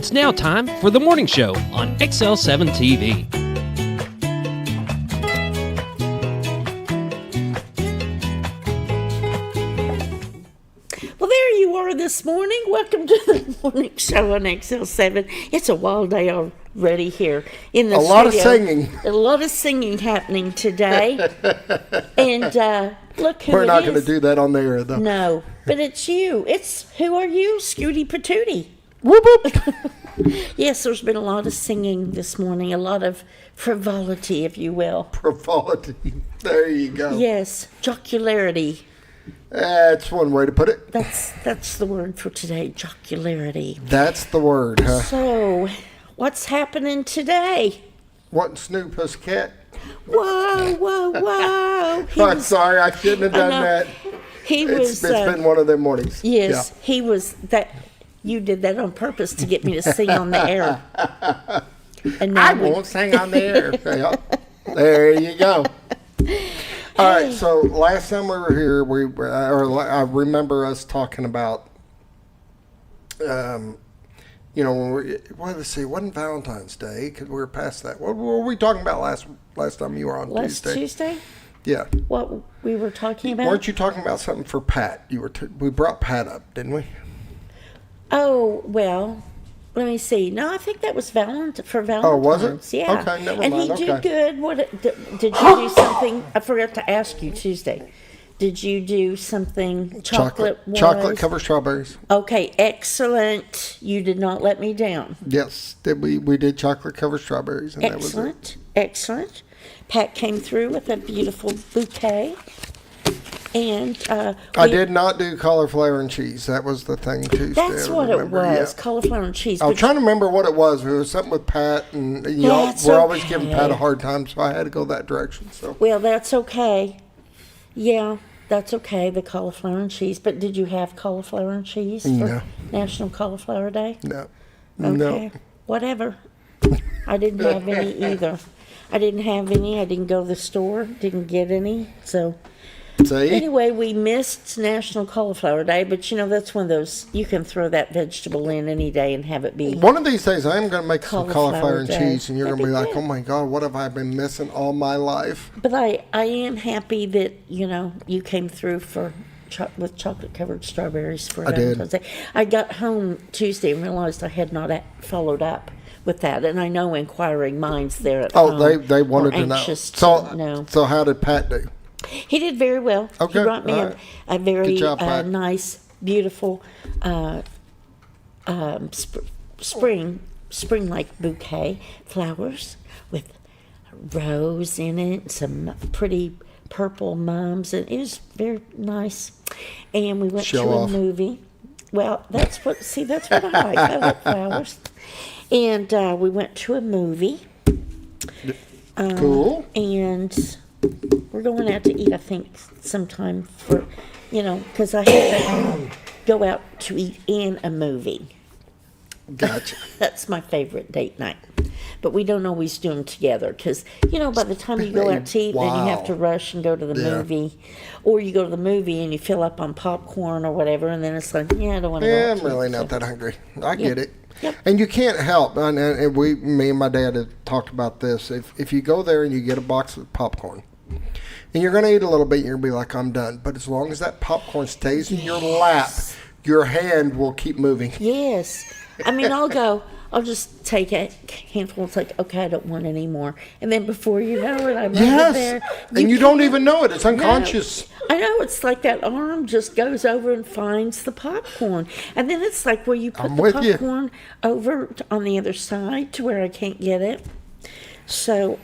It's now time for the morning show on XL7-TV. Well, there you are this morning. Welcome to the morning show on XL7. It's a wild day already here in the studio. A lot of singing. A lot of singing happening today. And look who We're not going to do that on the air, though. No, but it's you. Who are you? Scooty Patootie. Whoop, whoop. Yes, there's been a lot of singing this morning, a lot of frivolity, if you will. Frivolity. There you go. Yes, jocularity. That's one way to put it. That's the word for today, jocularity. That's the word, huh? So, what's happening today? What's new, pussycat? Whoa, whoa, whoa. I'm sorry, I shouldn't have done that. It's been one of them mornings. Yes, Yeah. he was that. You did that on purpose to get me to sing on the air. And now I won't sing on the air. Yeah. There you go. All right, so last time we were here, I remember us talking about, let's see, it wasn't Valentine's Day because we were past that. What were we talking about last time you were on Tuesday? Last Tuesday? Yeah. What we were talking about? Weren't you talking about something for Pat? We brought Pat up, didn't we? Oh, well, let me see. No, I think that was for Valentine's. Oh, was it? Yeah. Okay, never and mind. he did good. Did you do something? I forgot to ask you Tuesday. Did you do something chocolate-wise? Chocolate covered strawberries. Okay, excellent. You did not let me down. Yes, we did chocolate covered strawberries, and Excellent, that was it. excellent. Pat came through with a beautiful bouquet. And I did not do cauliflower and cheese. That was the thing Tuesday. That's what it was, yeah. cauliflower and cheese. I was trying to remember what it was. It was something with Pat, and we're always giving Pat a hard time, so I had to go that direction. So well, that's okay. Yeah, that's okay. The cauliflower and cheese. But did you have cauliflower and cheese for National Cauliflower Day? No. Okay. No. Whatever. I didn't have any either. I didn't have any. I didn't go to the store. Didn't get any. So. See? Anyway, we missed National Cauliflower Day, but that's one of those, you can throw that vegetable in any day and have it be. One of these days, I'm going to make some cauliflower and Day. cheese, and you're going to be like, good. oh my God, what have I been missing all my life? But I am happy that, you came through with chocolate-covered strawberries for Valentine's Day. I got home Tuesday and realized I had not followed up with that, and I know inquiring minds there at home. Oh, they wanted to know. So how did Pat do? He did very well. Okay, He brought me a very job, nice, beautiful spring-like bouquet, flowers with rose in it, some pretty purple mums, and it was very nice. And we went to a movie. Well, that's what I like. I like flowers. And we went to a movie. Cool. And we're going out to eat, I think, sometime for, because I have to go out to eat in a movie. Gotcha. That's my favorite date night. But we don't always do them together because, by the time you go out to eat, then you have to rush and go to the movie. Or you go to the movie and you fill up on popcorn or whatever, and then it's like, I don't want to go. I'm really not that hungry. I get it. Yep. And you can't help, and me and my dad have talked about this. If you go there and you get a box of popcorn, and you're going to eat a little bit, you're going to be like, I'm done. But as long as that popcorn stays in your lap, your hand will keep moving. Yes. I mean, I'll just take a handful. It's like, okay, I don't want any more. And then before you know it, I'm over there. And you don't even know it. It's unconscious. No. I know. It's like that arm just goes over and finds the popcorn. And then it's like where you put the popcorn over on the other side to where I can't get it. So,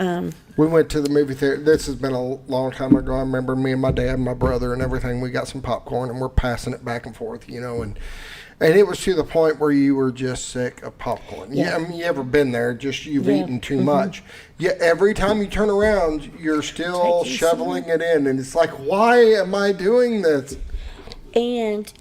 we went to the movie theater. This has been a long time ago. I remember me and my dad and my brother and everything. We got some popcorn and we're passing it back and forth, and it was to the point where you were just sick of popcorn. Yeah, I mean, you ever been there? Just you've eaten too much. Yeah, every time you turn around, you're still shoveling it in, and it's like, why am I doing this? And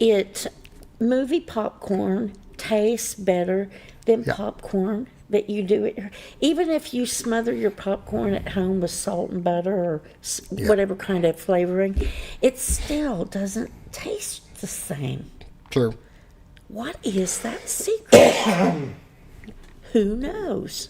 movie popcorn tastes better than popcorn that you do it. Even if you smother your popcorn at home with salt and butter or whatever kind of flavoring, it still doesn't taste the same. True. What is that secret? Who knows?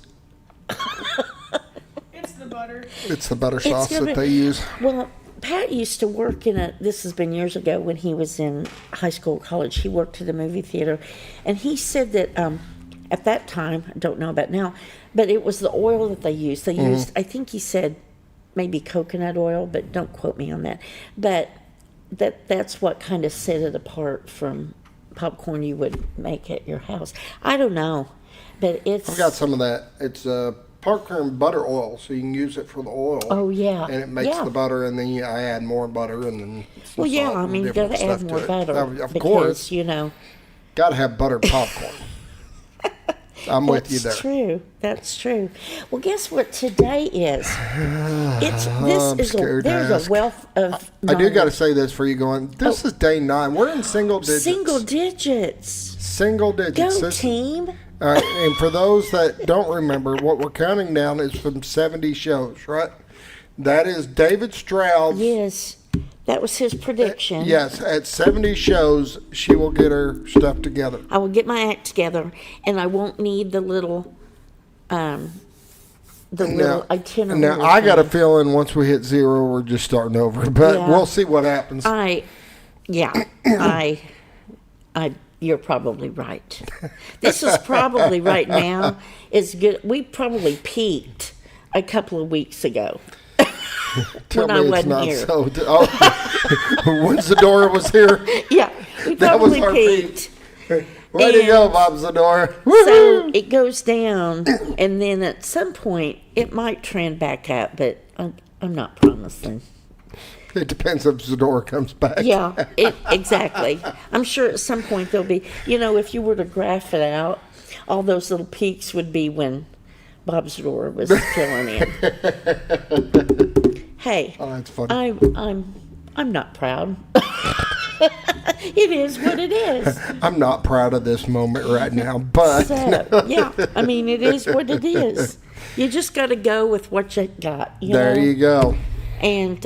It's the butter. It's the butter sauce that they use. Well, Pat used to work this has been years ago when he was in high school, college. He worked at a movie theater. And he said that at that time, I don't know about now, but it was the oil that they used. They used, I think he said maybe coconut oil, but don't quote me on that. But that's what kind of set it apart from popcorn you would make at your house. I don't know, but it's... I've got some of that. It's popcorn butter oil, so you can use it for the oil. Oh, yeah. And it makes the butter, and then I add more butter, and then well, yeah, I mean, you got to add more butter. Of course. You know. Got to have buttered popcorn. I'm with you there. That's true. That's true. Well, guess what today is? There's a wealth of I do got to say this for you going, this is day 9. We're in single digits. Single digits. Single digits. Go, team. All right, and for those that don't remember, what we're counting down is from 70 shows, right? That is David Stroud. Yes, that was his prediction. Yes, at 70 shows, she will get her stuff together. I will get my act together, and I won't need the little itinerary. Now, I got a feeling once we hit 0, we're just starting over, but we'll see what happens. You're probably right. This is probably right now is good. We probably peaked a couple of weeks ago Tell when me I it's wasn't not here. so. When Zadora was here. Yeah, we That was probably our peaked. Way to go, Bob Zadora. So it goes down, and then at some point it might trend back up, but I'm not promising. It depends if Zadora comes back. Yeah, exactly. I'm sure at some point there'll be, if you were to graph it out, all those little peaks would be when Bob Zadora was filling in. Hey, that's funny. I'm not proud. It is what it is. I'm not proud of this moment right now, but I mean, it is what it is. You just got to go with what you got. There you go. And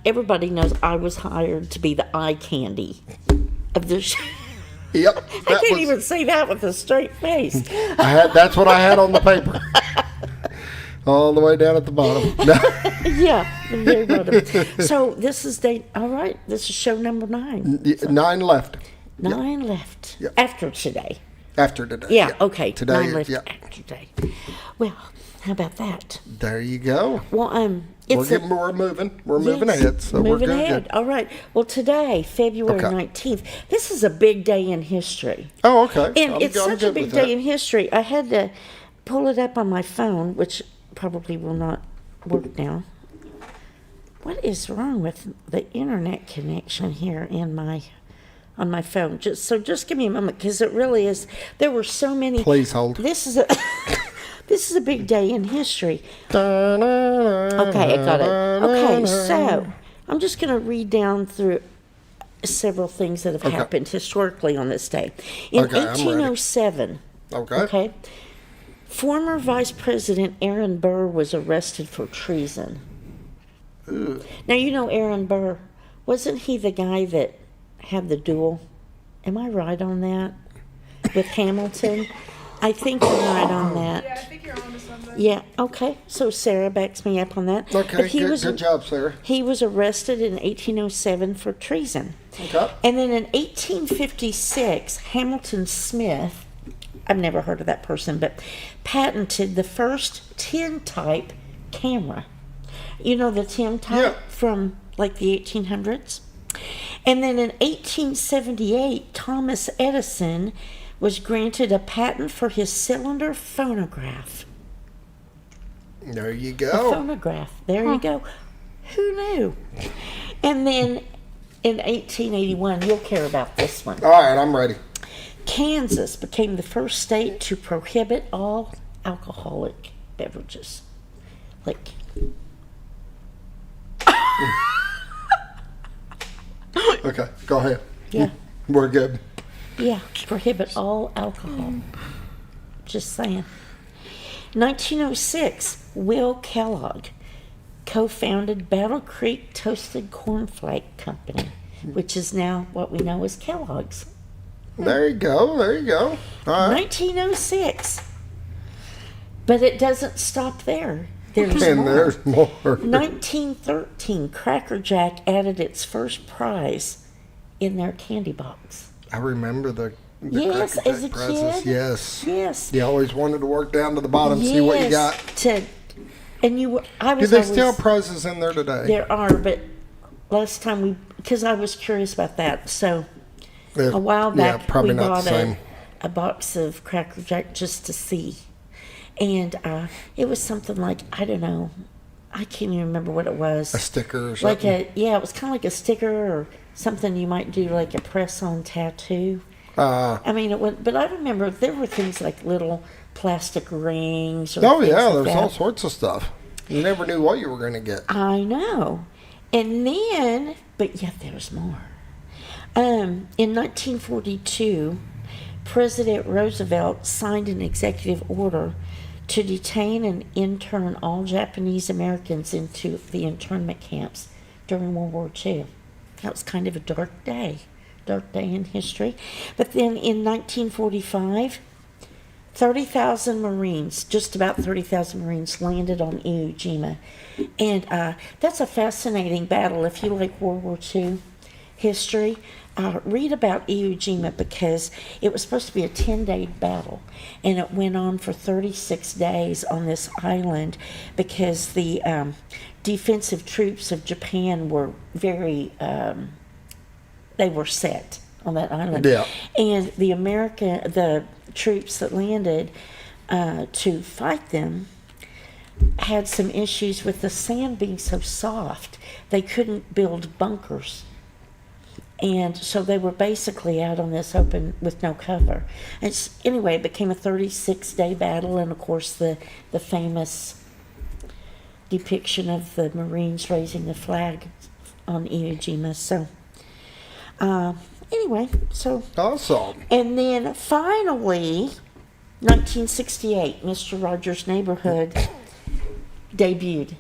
everybody knows I was hired to be the eye candy of the show. Yep. I can't even say that with a straight face. That's what I had on the paper. All the way down at the bottom. Yeah, the very bottom. So this is all right, this is show number 9. So 9 left. 9 left. Yep. After today. After today. Yeah, okay. Today, 9 left after today. Well, how about that? There you go. Well, we're moving. We're moving ahead. So moving we're ahead. good. All right. Well, today, February 19th, this is a big day in history. Oh, okay. And it's such a big day in history. I had to pull it up on my phone, which probably will not work now. What is wrong with the internet connection here on my phone? Just give me a moment, because it really is. There were so many. Please hold. This is a big day in history. Okay, I got it. Okay, so I'm just going to read down through several things that have happened historically on this day. In 1807, okay, former Vice President Aaron Burr was arrested for treason. Ooh. Now, Aaron Burr. Wasn't he the guy that had the duel? Am I right on that? With Hamilton? I think I'm right on that. Yeah, I think you're on to something. Yeah, okay. So Sarah backs me up on that. Okay, good job, Sarah. He was arrested in 1807 for treason. Okay. And then in 1856, Hamilton Smith, I've never heard of that person, but patented the first tin-type camera. You know the tin-type from like the 1800s? And then in 1878, Thomas Edison was granted a patent for his cylinder phonograph. There you go. A phonograph. There you go. Who knew? And then in 1881, you'll care about this one. All right, I'm ready. Kansas became the first state to prohibit all alcoholic beverages. Like... Okay, go ahead. Yeah. We're good. Yeah, prohibit all alcohol. Just saying. 1906, Will Kellogg co-founded Battle Creek Toasted Cornflake Company, which is now what we know as Kellogg's. There you go. There you go. All right. 1906. But it doesn't stop there. There's And more. there's more. 1913, Cracker Jack added its first prize in their candy box. I remember the Yes, Cracker as a Jack prizes. kid. Yes. Yes. You always wanted to work down to the bottom, see what you got. And you were, I Do was they always, still have prizes in there today? there are, but last time because I was curious about that, so a while back probably we not bought the same. a box of Cracker Jack just to see. And it was something like, I don't know, I can't even remember what it was. A sticker or something? It was kind of like a sticker or something you might do like a press-on tattoo. I mean, but I remember there were things like little plastic rings. Or things like there's that. all sorts of stuff. You never knew what you were going to get. I know. And then, but yet there's more. In 1942, President Roosevelt signed an executive order to detain and intern all Japanese Americans into the internment camps during World War II. That was kind of a dark day in history. But then in 1945, 30,000 Marines, just about 30,000 Marines landed on Iwo Jima. And that's a fascinating battle. If you like World War II history, read about Iwo Jima because it was supposed to be a 10-day battle. And it went on for 36 days on this island because the defensive troops of Japan were very, they were set on that island. Yeah. And the troops that landed to fight them had some issues with the sand being so soft they couldn't build bunkers, and so they were basically out on this open with no cover. And anyway, it became a 36-day battle, and of course the famous depiction of the Marines raising the flag on Iwo Jima. So anyway, so Awesome. and then finally, 1968, Mr. Rogers' Neighborhood debuted.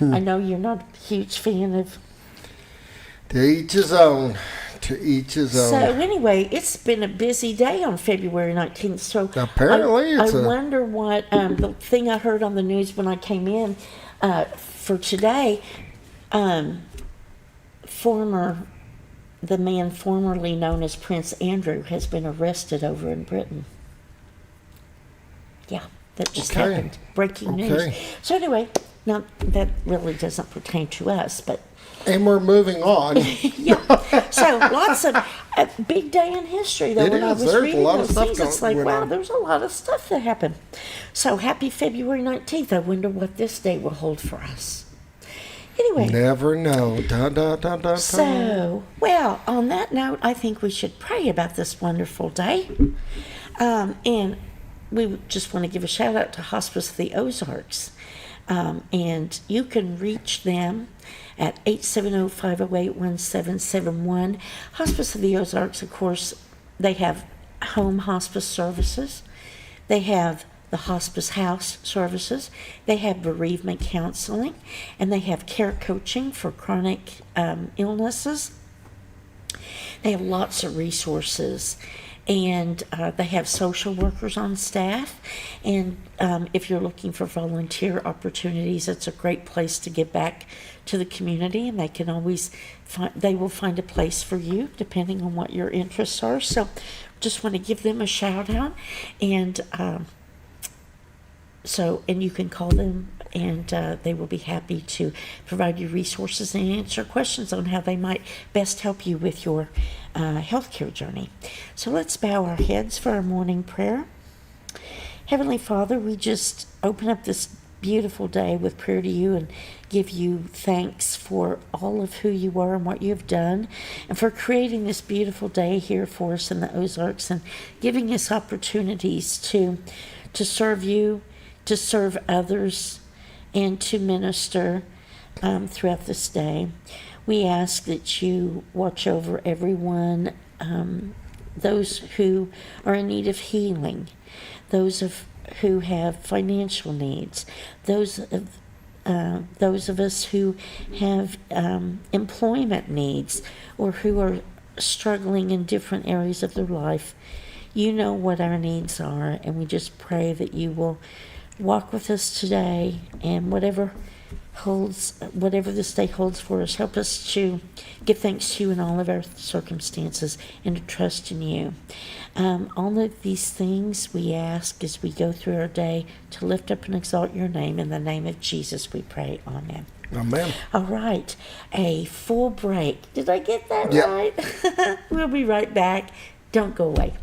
I know you're not a huge fan of. To each his own. To each his own. So anyway, it's been a busy day on February 19th. So Apparently I wonder what the thing I heard on the news when I came in for today. The man formerly known as Prince Andrew has been arrested over in Britain. Yeah, that just happened. Breaking news. So anyway, now that really doesn't pertain to us, but. And we're moving on. Yeah. So lots of a big day in history. Though when I was There's reading a lot of those stuff things, it's like, going wow, on. there's a lot of stuff that happened. So happy February 19th. I wonder what this day will hold for us. Anyway. Never know. Dun, dun, dun, dun, So, well, on that note, I think we should pray about this wonderful day. And we just want to give a shout out to Hospice of the Ozarks. And you can reach them at 870-508-1771. Hospice of the Ozarks, of course, they have home hospice services. They have the hospice house services. They have bereavement counseling. And they have care coaching for chronic illnesses. They have lots of resources. And they have social workers on staff. And if you're looking for volunteer opportunities, it's a great place to give back to the community. And they can always they will find a place for you depending on what your interests are. So just want to give them a shout out. And and you can call them, and they will be happy to provide you resources and answer questions on how they might best help you with your healthcare journey. So let's bow our heads for our morning prayer. Heavenly Father, we just open up this beautiful day with prayer to you and give you thanks for all of who you are and what you have done, and for creating this beautiful day here for us in the Ozarks and giving us opportunities to serve you, to serve others, and to minister throughout this day. We ask that you watch over everyone, those who are in need of healing, those who have financial needs, those of us who have employment needs, or who are struggling in different areas of their life. You know what our needs are, and we just pray that you will walk with us today, and whatever this day holds for us, help us to give thanks to you in all of our circumstances and to trust in you. All of these things we ask as we go through our day to lift up and exalt your name. In the name of Jesus we pray. Amen. Amen. All right, a full break. Did I get that Yep. right? We'll be right back. Don't go away.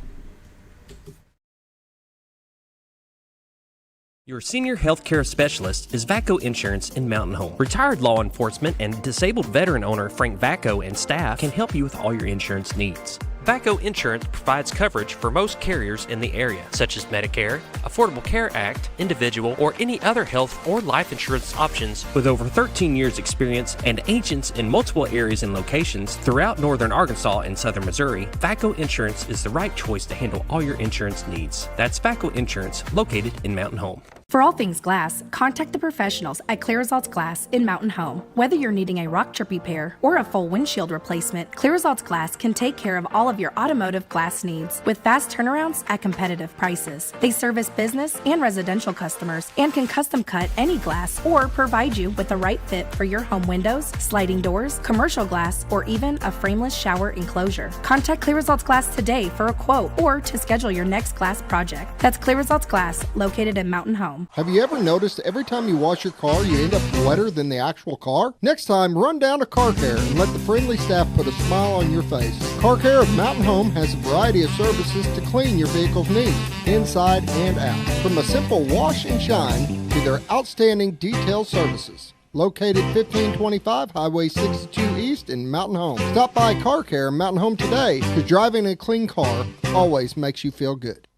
Your senior healthcare specialist is VACO Insurance in Mountain Home. Retired law enforcement and disabled veteran owner Frank VACO and staff can help you with all your insurance needs. VACO Insurance provides coverage for most carriers in the area, such as Medicare, Affordable Care Act, individual, or any other health or life insurance options. With over 13 years experience and agents in multiple areas and locations throughout northern Arkansas and southern Missouri, VACO Insurance is the right choice to handle all your insurance needs. That's VACO Insurance, located in Mountain Home. For all things glass, contact the professionals at Clear Results Glass in Mountain Home. Whether you're needing a rock chip repair or a full windshield replacement, Clear Results Glass can take care of all of your automotive glass needs with fast turnarounds at competitive prices. They service business and residential customers and can custom cut any glass or provide you with the right fit for your home windows, sliding doors, commercial glass, or even a frameless shower enclosure. Contact Clear Results Glass today for a quote or to schedule your next glass project. That's Clear Results Glass, located in Mountain Home. Have you ever noticed every time you wash your car, you end up wetter than the actual car? Next time, run down to Car Care and let the friendly staff put a smile on your face. Car Care of Mountain Home has a variety of services to clean your vehicle's needs, inside and out. From a simple wash and shine to their outstanding detail services. Located 1525 Highway 62 East in Mountain Home. Stop by Car Care in Mountain Home today, because driving a clean car always makes you feel good.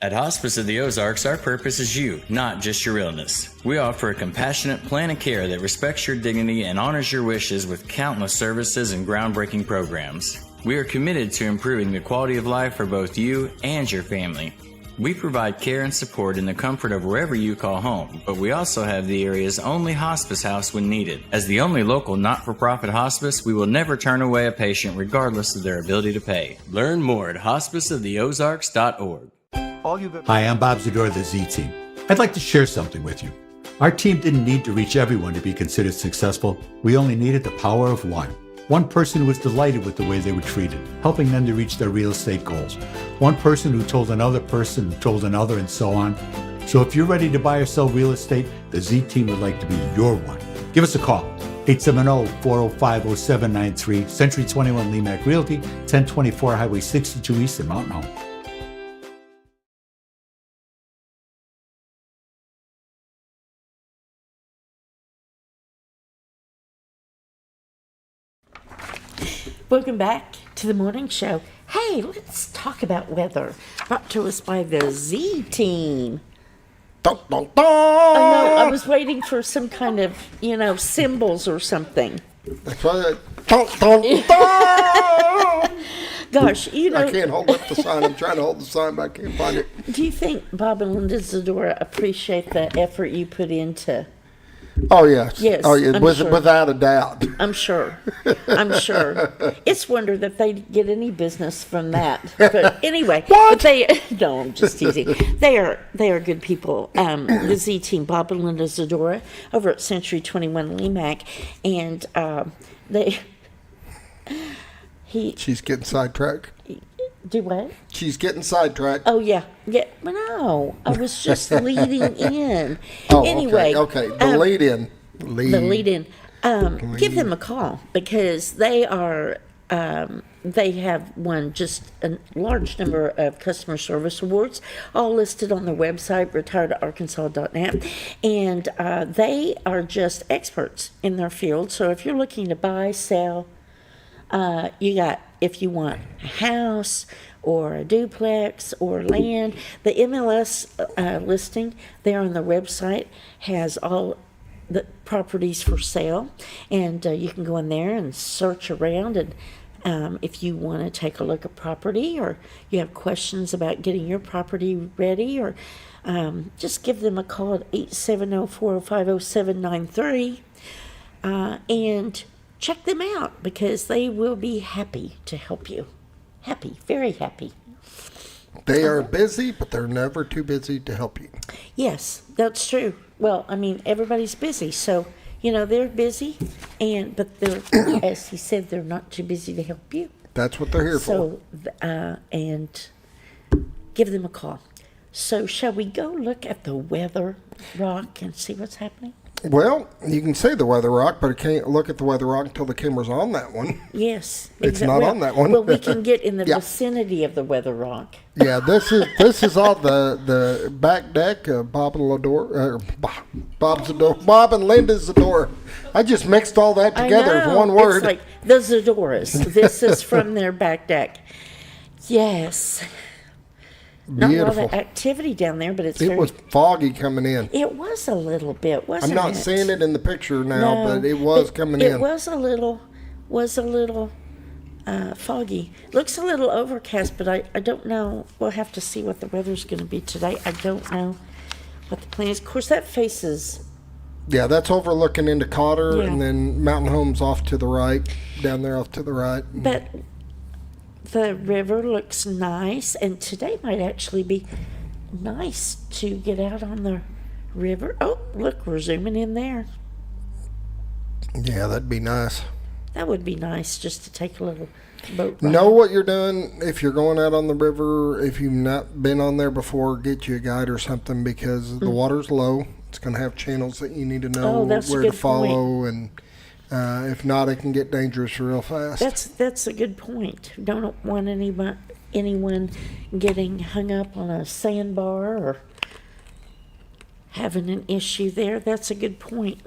At Hospice of the Ozarks, our purpose is you, not just your illness. We offer a compassionate plan of care that respects your dignity and honors your wishes with countless services and groundbreaking programs. We are committed to improving the quality of life for both you and your family. We provide care and support in the comfort of wherever you call home, but we also have the area's only hospice house when needed. As the only local not-for-profit hospice, we will never turn away a patient regardless of their ability to pay. Learn more at hospiceoftheozarks.org. Hi, I'm Bob Zador of the Z Team. I'd like to share something with you. Our team didn't need to reach everyone to be considered successful. We only needed the power of one. One person who was delighted with the way they were treated, helping them to reach their real estate goals. One person who told another person who told another, and so on. So if you're ready to buy or sell real estate, the Z Team would like to be your one. Give us a call. 870-405-0793, Century 21 Lemac Realty, 1024 Highway 62 East in Mountain Home. Welcome back to the morning show. Hey, let's talk about weather. Brought to us by the Z Team. Dun, dun, dun. I know, I was waiting for some kind of, symbols or something. That's why dun, dun, dun. Gosh, I can't hold up the sign. I'm trying to hold the sign, but I can't find it. Do you think Bob and Linda Zadora appreciate the effort you put into? Oh, yes. Yes, Oh, yeah. I'm sure. Without a doubt. I'm sure. It's wonder that they get any business from that. But anyway, What? No, I'm just teasing. They are good people. The Z Team, Bob and Linda Zadora, over at Century 21 Lemac, and She's getting sidetracked. do what? She's getting sidetracked. Oh yeah. Well, no, I was just leading in. Oh, Anyway, okay. The lead in. The lead in. Give them a call because they are. They have won just a large number of customer service awards, all listed on their website, retiredarkansas.net, and they are just experts in their field. So if you're looking to buy, sell, if you want a house or a duplex or land, the MLS listing there on the website has all the properties for sale, and you can go in there and search around, and if you want to take a look at property or you have questions about getting your property ready, or just give them a call at 870-405-0793 and check them out because they will be happy to help you. Happy, very happy. They are busy, but they're never too busy to help you. Yes, that's true. Well, I mean, everybody's busy, so they're busy, but they're, as he said, they're not too busy to help you. That's what they're here for. So, and give them a call. So, shall we go look at the weather rock and see what's happening? Well, you can say the weather rock, but I can't look at the weather rock until the camera's on that one. Yes, It's not on that one. Well, we can get in the Yeah. vicinity of the weather rock. Yeah, this is all the back deck of Bob and Linda's Zador. I just mixed all that together I know. in one word. It's like the Zadoras. This is from their back deck. Yes. Not a Beautiful. lot of activity down there, but it's It was foggy coming in. It was a little bit, wasn't I'm it? not seeing it in the picture now, No, but it was coming in. It was a little foggy. Looks a little overcast, but I don't know. We'll have to see what the weather's going to be today. I don't know what the plan is. Of course, that faces. Yeah, that's overlooking into Cotter, Yeah. and then Mountain Home's off to the right, down there off to the right. But the river looks nice, and today might actually be nice to get out on the river. Oh, look, we're zooming in there. Yeah, that'd be nice. That would be nice just to take a little boat ride. Know what you're doing if you're going out on the river. If you've not been on there before, get you a guide or something because the water's low. It's going to have channels that you need to know Oh, that's a where to good follow, and if not, it can get dangerous real fast. That's a good point. Don't want anyone getting hung up on a sandbar or having an issue there. That's a good point.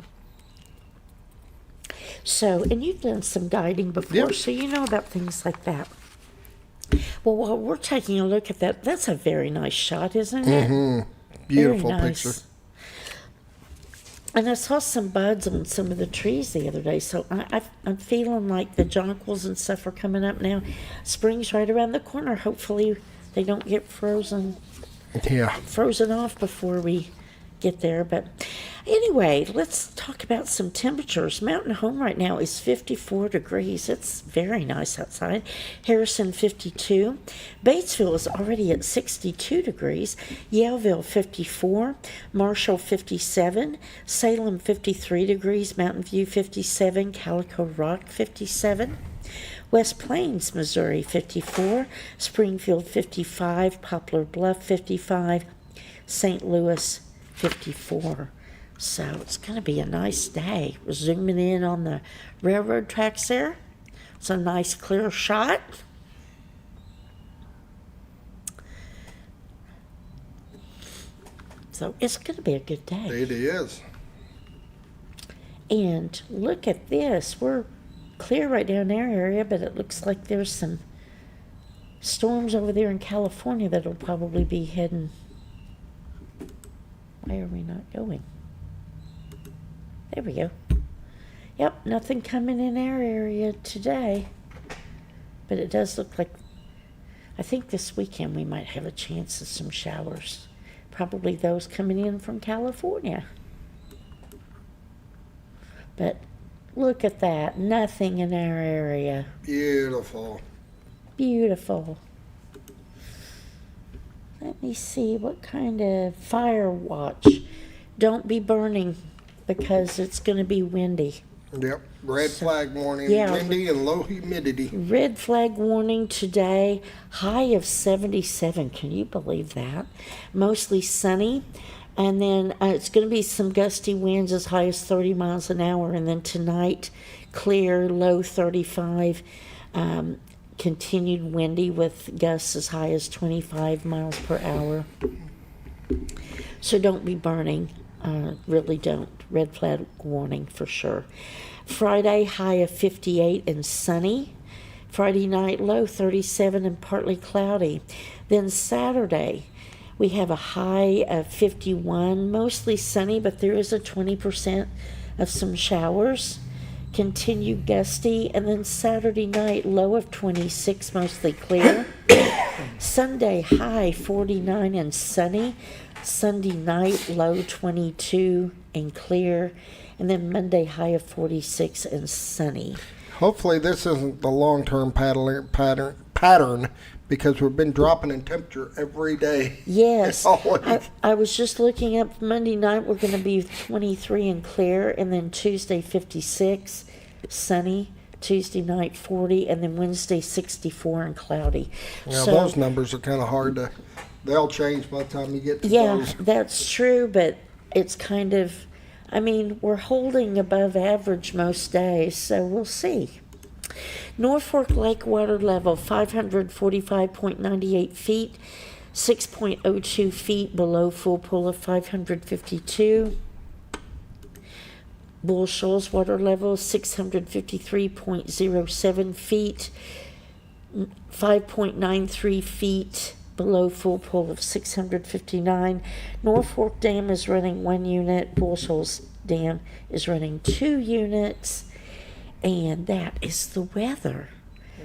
So, and you've done some guiding before, Yep. so you know about things like that. Well, while we're taking a look at that, that's a very nice shot, isn't it? Mm-hmm. Beautiful Very nice. picture. And I saw some buds on some of the trees the other day, so I'm feeling like the jonquils and stuff are coming up now. Spring's right around the corner. Hopefully they don't get frozen Yeah. off before we get there. But anyway, let's talk about some temperatures. Mountain Home right now is 54 degrees. It's very nice outside. Harrison 52. Batesville is already at 62 degrees. Yaleville 54. Marshall 57. Salem 53 degrees. Mountain View 57. Calico Rock 57. West Plains, Missouri 54. Springfield 55. Poplar Bluff 55. St. Louis 54. So it's going to be a nice day. We're zooming in on the railroad tracks there. It's a nice clear shot. So it's going to be a good day. It is. And look at this. We're clear right down our area, but it looks like there's some storms over there in California that'll probably be heading. Why are we not going? There we go. Yep, nothing coming in our area today. But it does look like, I think this weekend we might have a chance of some showers. Probably those coming in from California. But look at that. Nothing in our area. Beautiful. Beautiful. Let me see what kind of fire watch. Don't be burning because it's going to be windy. Yep. Red flag warning. Yeah. Windy and low humidity. Red flag warning today. High of 77. Can you believe that? Mostly sunny. And then it's going to be some gusty winds as high as 30 miles an hour. And then tonight, clear, low 35. Continued windy with gusts as high as 25 miles per hour. So don't be burning. Really don't. Red flag warning for sure. Friday, high of 58 and sunny. Friday night, low 37 and partly cloudy. Then Saturday, we have a high of 51, mostly sunny, but there is a 20% of some showers. Continued gusty, and then Saturday night, low of 26, mostly clear. Sunday, high 49 and sunny. Sunday night, low 22 and clear. And then Monday, high of 46 and sunny. Hopefully this isn't the long-term pattern because we've been dropping in temperature every day. Yes. all week. I was just looking up Monday night, we're going to be 23 and clear, and then Tuesday 56, sunny. Tuesday night 40, and then Wednesday 64 and cloudy. Yeah, so, those numbers are kind of hard to, they'll change by the time you get to those. That's true, but it's kind of, I mean, we're holding above average most days, so we'll see. Norfolk Lake water level 545.98 feet, 6.02 feet below full pool of 552. Bull Shoals water level 653.07 feet, 5.93 feet below full pool of 659. Norfolk Dam is running 1 unit. Bull Shoals Dam is running 2 units. And that is the weather.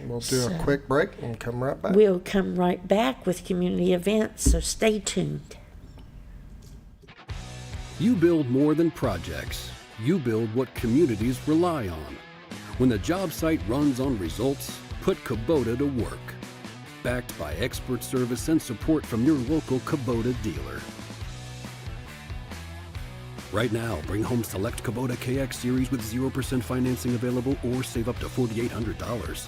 We'll do a quick break and come right back. We'll come right back with community events, so stay tuned. You build more than projects. You build what communities rely on. When the job site runs on results, put Kubota to work. Backed by expert service and support from your local Kubota dealer. Right now, bring home select Kubota KX series with 0% financing available or save up to $4,800.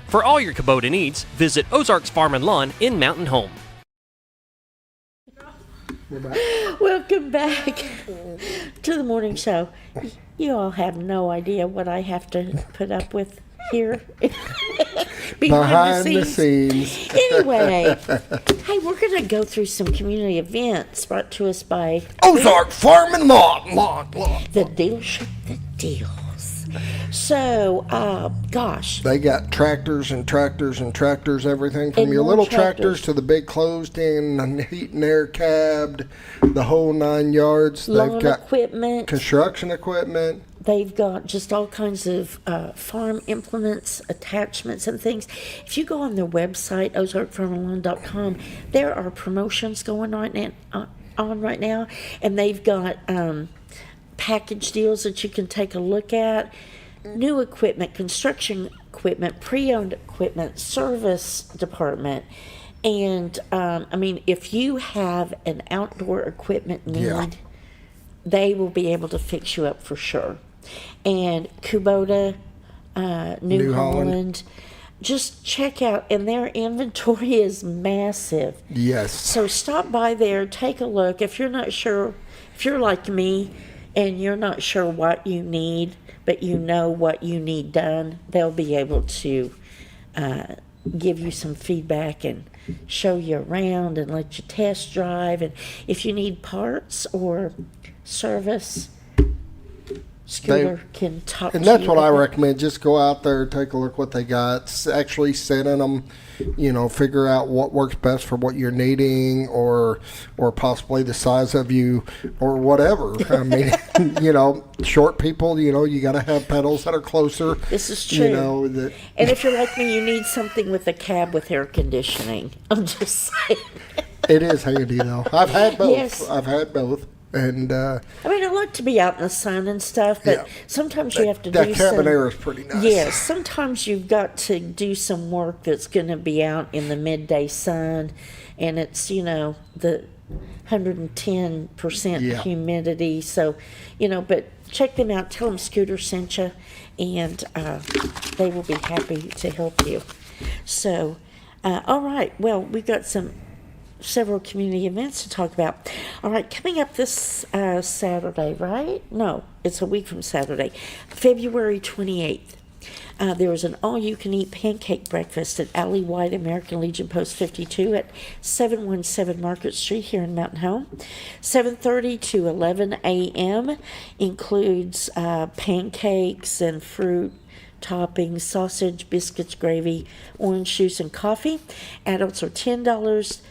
For all your Kubota needs, visit Ozarks Farm and Lawn in Mountain Home. Welcome back to the morning show. You all have no idea what I have to put up with here behind the scenes. Anyway, hey, we're going to go through some community events brought to us by Ozark Farm and Lawn. The dealership that deals. So, gosh. They got tractors and tractors and tractors, everything from And your more little tractors. tractors to the big closed-in and heat and air cabbed, the whole 9 yards. Lawn They've got equipment. construction equipment. They've got just all kinds of farm implements, attachments, and things. If you go on their website, ozarkfarmandlawn.com, there are promotions going on right now, and they've got package deals that you can take a look at. New equipment, construction equipment, pre-owned equipment, service department. And, I mean, if you have an outdoor equipment need, they will be able to fix you up for sure. And Kubota, New Holland, just check out, and their inventory is massive. Yes. So stop by there, take a look. If you're not sure, if you're like me and you're not sure what you need, but you know what you need done, they'll be able to give you some feedback and show you around and let you test drive. And if you need parts or service, Scooter can talk to you. And that's what I about. recommend. Just go out there, take a look what they got. Actually sit in them, figure out what works best for what you're needing or possibly the size of you or whatever. I mean, short people, you got to have pedals that are closer. This is true. And if you're like me, you need something with a cab with air conditioning. I'm just saying. It is handy, though. I've had both. Yes. I've had both. And I mean, I like to be out in the sun and stuff, but sometimes you have to do that cabin air is pretty nice. Yes, sometimes you've got to do some work that's going to be out in the midday sun, and it's the 110% humidity. So, but check them out. Tell them Scooter sent you, and they will be happy to help you. So, all right. Well, we've got several community events to talk about. All right, coming up this Saturday, right? No, it's a week from Saturday, February 28th. There is an all-you-can-eat pancake breakfast at Alley White American Legion Post 52 at 717 Market Street here in Mountain Home. 7:30 to 11 a.m. includes pancakes and fruit toppings, sausage, biscuits, gravy, orange juice, and coffee. Adults are $10.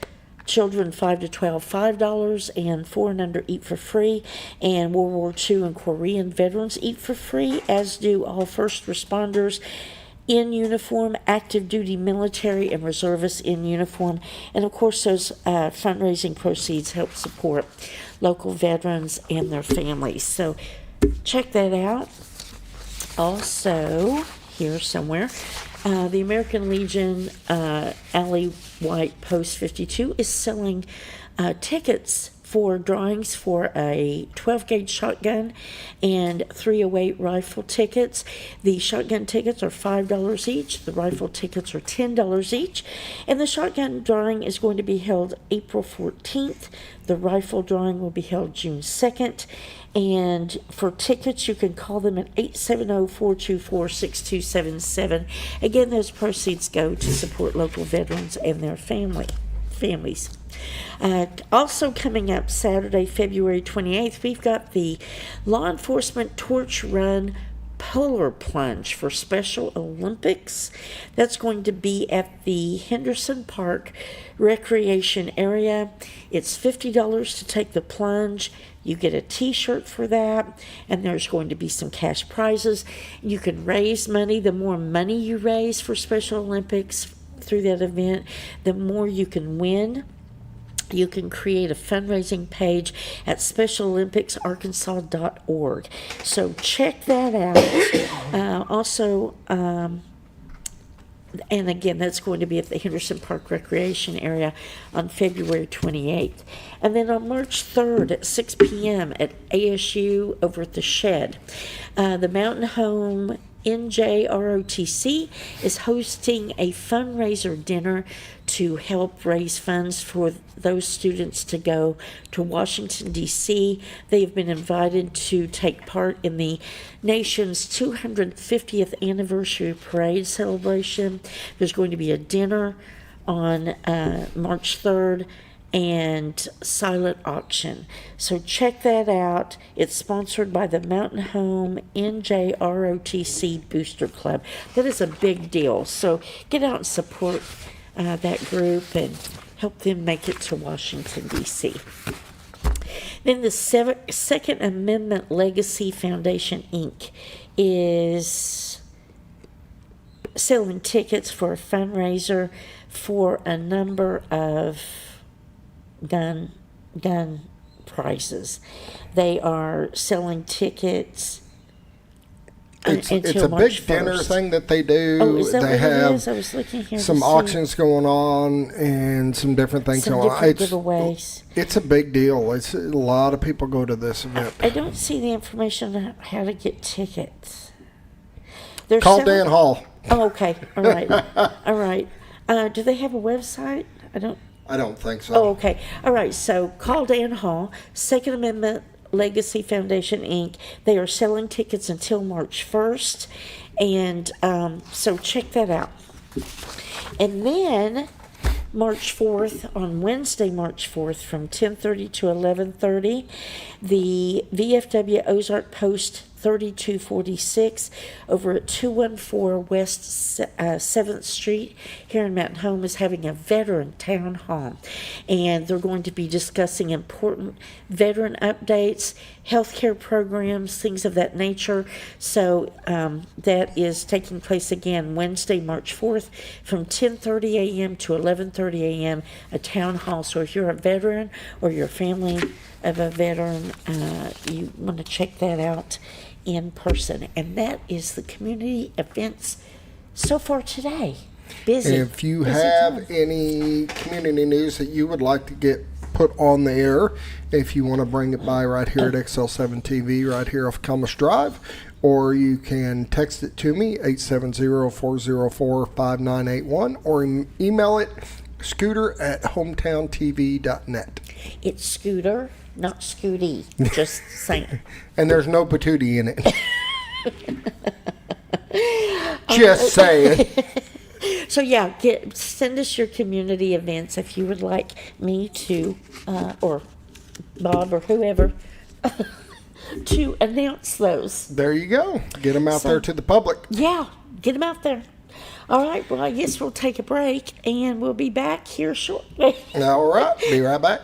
Children 5 to 12, $5, and 4 and under eat for free. And World War II and Korean veterans eat for free, as do all first responders. in uniform, active duty military and reservists in uniform. And of course, those fundraising proceeds help support local veterans and their families. So check that out. Also, here somewhere, the American Legion Alley White Post 52 is selling tickets for drawings for a 12-gauge shotgun and 308 rifle tickets. The shotgun tickets are $5 each. The rifle tickets are $10 each. And the shotgun drawing is going to be held April 14th. The rifle drawing will be held June 2nd. And for tickets, you can call them at 870-424-6277. Again, those proceeds go to support local veterans and their families. Also coming up Saturday, February 28th, we've got the Law Enforcement Torch Run Polar Plunge for Special Olympics. That's going to be at the Henderson Park Recreation Area. It's $50 to take the plunge. You get a t-shirt for that, and there's going to be some cash prizes. You can raise money. The more money you raise for Special Olympics through that event, the more you can win. You can create a fundraising page at specialolympicsarkansas.org. So check that out. And again, that's going to be at the Henderson Park Recreation Area on February 28th. And then on March 3rd at 6 p.m. at ASU over at the Shed, the Mountain Home NJROTC is hosting a fundraiser dinner to help raise funds for those students to go to Washington, D.C. They have been invited to take part in the nation's 250th anniversary parade celebration. There's going to be a dinner on March 3rd and silent auction. So check that out. It's sponsored by the Mountain Home NJROTC Booster Club. That is a big deal. So get out and support that group and help them make it to Washington, D.C. Then the Second Amendment Legacy Foundation, Inc. is selling tickets for a fundraiser for a number of gun prizes. They are selling tickets. It's a big dinner thing that they do. Oh, is that they what have it is? I was looking here some auctions going on and some different things going on. Giveaways. It's a big deal. It's a lot of people go to this event. I don't see the information on how to get tickets. Call Dan Hall. Oh, okay. All right. All right. Do they have a website? I don't think so. Oh, okay. All right. So call Dan Hall, Second Amendment Legacy Foundation, Inc. They are selling tickets until March 1st. And so check that out. And then March 4th, on Wednesday, March 4th, from 10:30 to 11:30, the VFW Ozark Post 3246 over at 214 West 7th Street here in Mountain Home is having a veteran town hall. And they're going to be discussing important veteran updates, healthcare programs, things of that nature. So that is taking place again Wednesday, March 4th from 10:30 a.m. to 11:30 a.m. a town hall. So if you're a veteran or your family of a veteran, you want to check that out in person. And that is the community events so far today. Busy. If you have any community news that you would like to get put on the air, if you want to bring it by right here at XL7-TV right here off Commerce Drive, or you can text it to me, 870-404-5981, or email it, scooter@hometowntv.net. It's Scooter, not Scooty. Just saying. And there's no patootie in it. Just saying. So yeah, send us your community events if you would like me to, or Bob or whoever, to announce those. There you go. Get them out there to the public. Yeah, get them out there. All right, well, I guess we'll take a break, and we'll be back here shortly. All right, be right back.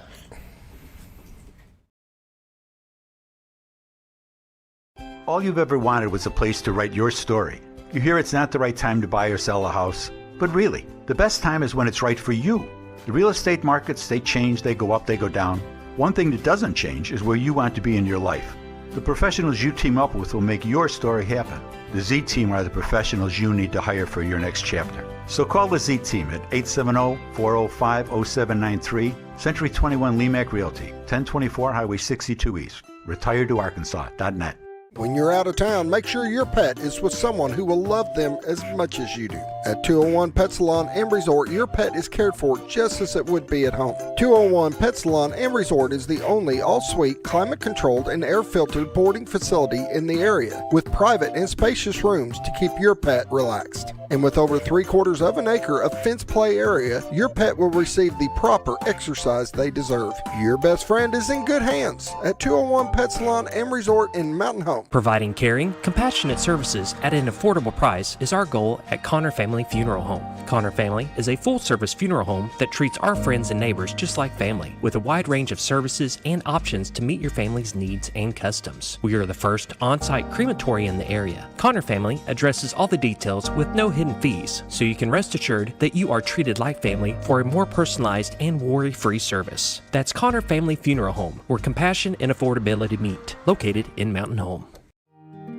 All you've ever wanted was a place to write your story. You hear it's not the right time to buy or sell a house, but really, the best time is when it's right for you. The real estate markets, they change, they go up, they go down. One thing that doesn't change is where you want to be in your life. The professionals you team up with will make your story happen. The Z Team are the professionals you need to hire for your next chapter. So call the Z Team at 870-405-0793, Century 21 Lemac Realty, 1024 Highway 62 East, retiredtoarkansas.net. When you're out of town, make sure your pet is with someone who will love them as much as you do. At 201 Pet Salon and Resort, your pet is cared for just as it would be at home. 201 Pet Salon and Resort is the only all-suite, climate-controlled, and air-filtered boarding facility in the area, with private and spacious rooms to keep your pet relaxed. And with over 3/4 of an acre of fenced play area, your pet will receive the proper exercise they deserve. Your best friend is in good hands at 201 Pet Salon and Resort in Mountain Home. Providing caring, compassionate services at an affordable price is our goal at Connor Family Funeral Home. Connor Family is a full-service funeral home that treats our friends and neighbors just like family, with a wide range of services and options to meet your family's needs and customs. We are the first on-site crematory in the area. Connor Family addresses all the details with no hidden fees, so you can rest assured that you are treated like family for a more personalized and worry-free service. That's Connor Family Funeral Home, where compassion and affordability meet, located in Mountain Home.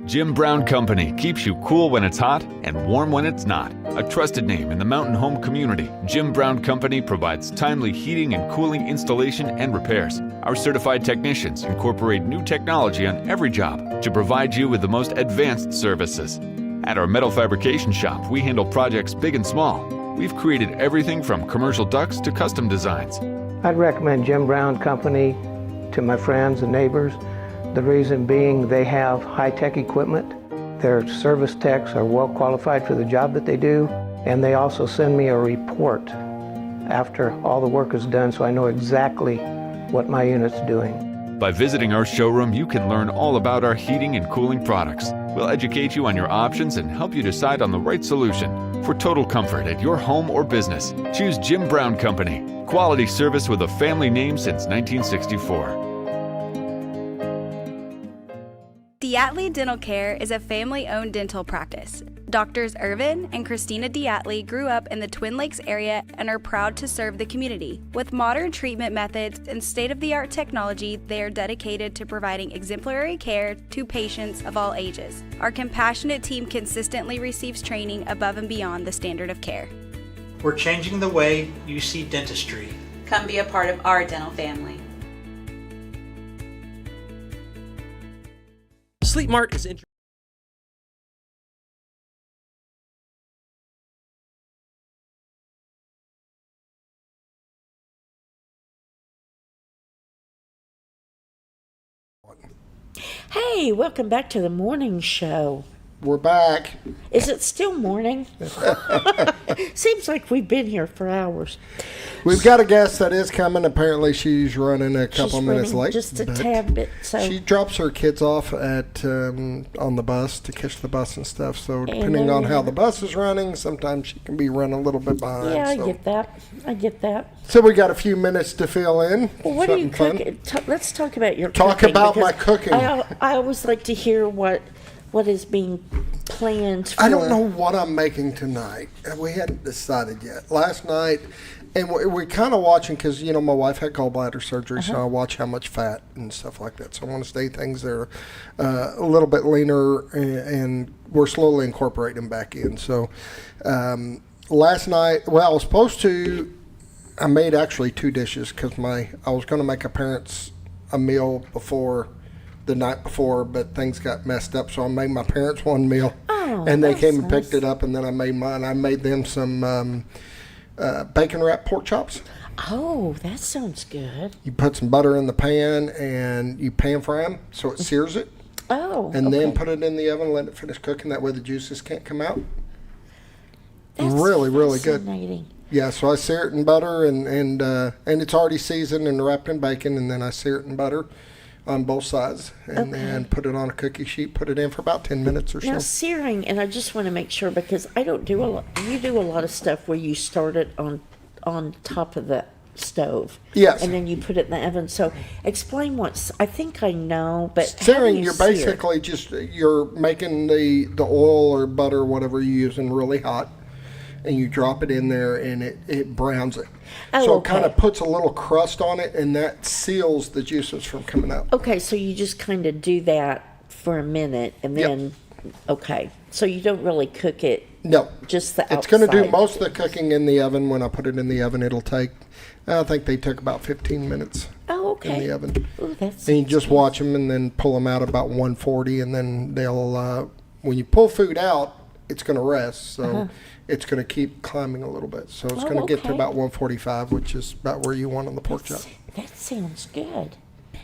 Jim Brown Company keeps you cool when it's hot and warm when it's not. A trusted name in the Mountain Home community, Jim Brown Company provides timely heating and cooling installation and repairs. Our certified technicians incorporate new technology on every job to provide you with the most advanced services. At our metal fabrication shop, we handle projects big and small. We've created everything from commercial ducts to custom designs. I'd recommend Jim Brown Company to my friends and neighbors. The reason being they have high-tech equipment. Their service techs are well qualified for the job that they do, and they also send me a report after all the work is done so I know exactly what my unit's doing. By visiting our showroom, you can learn all about our heating and cooling products. We'll educate you on your options and help you decide on the right solution. For total comfort at your home or business, choose Jim Brown Company. Quality service with a family name since 1964. Diatley Dental Care is a family-owned dental practice. Doctors Irvin and Christina Diatley grew up in the Twin Lakes area and are proud to serve the community. With modern treatment methods and state-of-the-art technology, they are dedicated to providing exemplary care to patients of all ages. Our compassionate team consistently receives training above and beyond the standard of care. We're changing the way you see dentistry. Come be a part of our dental family. Sleep Mart is Hey, welcome back to the morning show. We're back. Is it still morning? Seems like we've been here for hours. We've got a guest that is coming. Apparently, she's running a couple minutes late. Just a tad bit. So she drops her kids off at on the bus to catch the bus and stuff. So depending on how the bus is running, sometimes she can be running a little bit behind. Yeah, I get that. So we got a few minutes to fill in. Well, what are you cooking? Let's talk about your cooking. Talk about my cooking. I always like to hear what is being planned for. I don't know what I'm making tonight. We hadn't decided yet. Last night, and we're kind of watching because, you know, my wife had gallbladder surgery, so I watch how much fat and stuff like that. So I want to stay things that are a little bit leaner, and we're slowly incorporating them back in. So last night, I was supposed to, I made actually 2 dishes because I was going to make a parents a meal before the night before, but things got messed up, so I made my parents one meal, and they came and picked it up, and then I made mine. I made them some bacon wrapped pork chops. Oh, that sounds good. You put some butter in the pan, and you pan fry them so it sears it. Oh, and then put it in the oven, let it finish cooking. That way the juices can't come out. That's really good. Fascinating. Yeah, so I sear it in butter, and it's already seasoned and wrapped in bacon, and then I sear it in butter on both sides, and then put it on a cookie sheet, put it in for about 10 minutes or so. Now, searing, and I just want to make sure, because I don't do a lot, you do a lot of stuff where you start it on top of the stove. Yes. And then you put it in the oven. So explain I think I know, but Searing, you're basically you're making the oil or butter, whatever you're using, really hot, and you drop it in there and it browns it. Oh, so okay. it kind of puts a little crust on it, and that seals the juices from coming out. Okay, so you just kind of do that for a minute and then, okay. So you don't really cook it. No. Just the outside. It's going to do most of the cooking in the oven. When I put it in the oven, it'll take, I think they took about 15 minutes in the oven. Ooh, that's and you just watch them and then pull them out about 140, and then they'll, when you pull food out, it's going to rest. So it's going to keep climbing a little bit. So it's going to get to about 145, which is about where you want on the pork chop. That sounds good.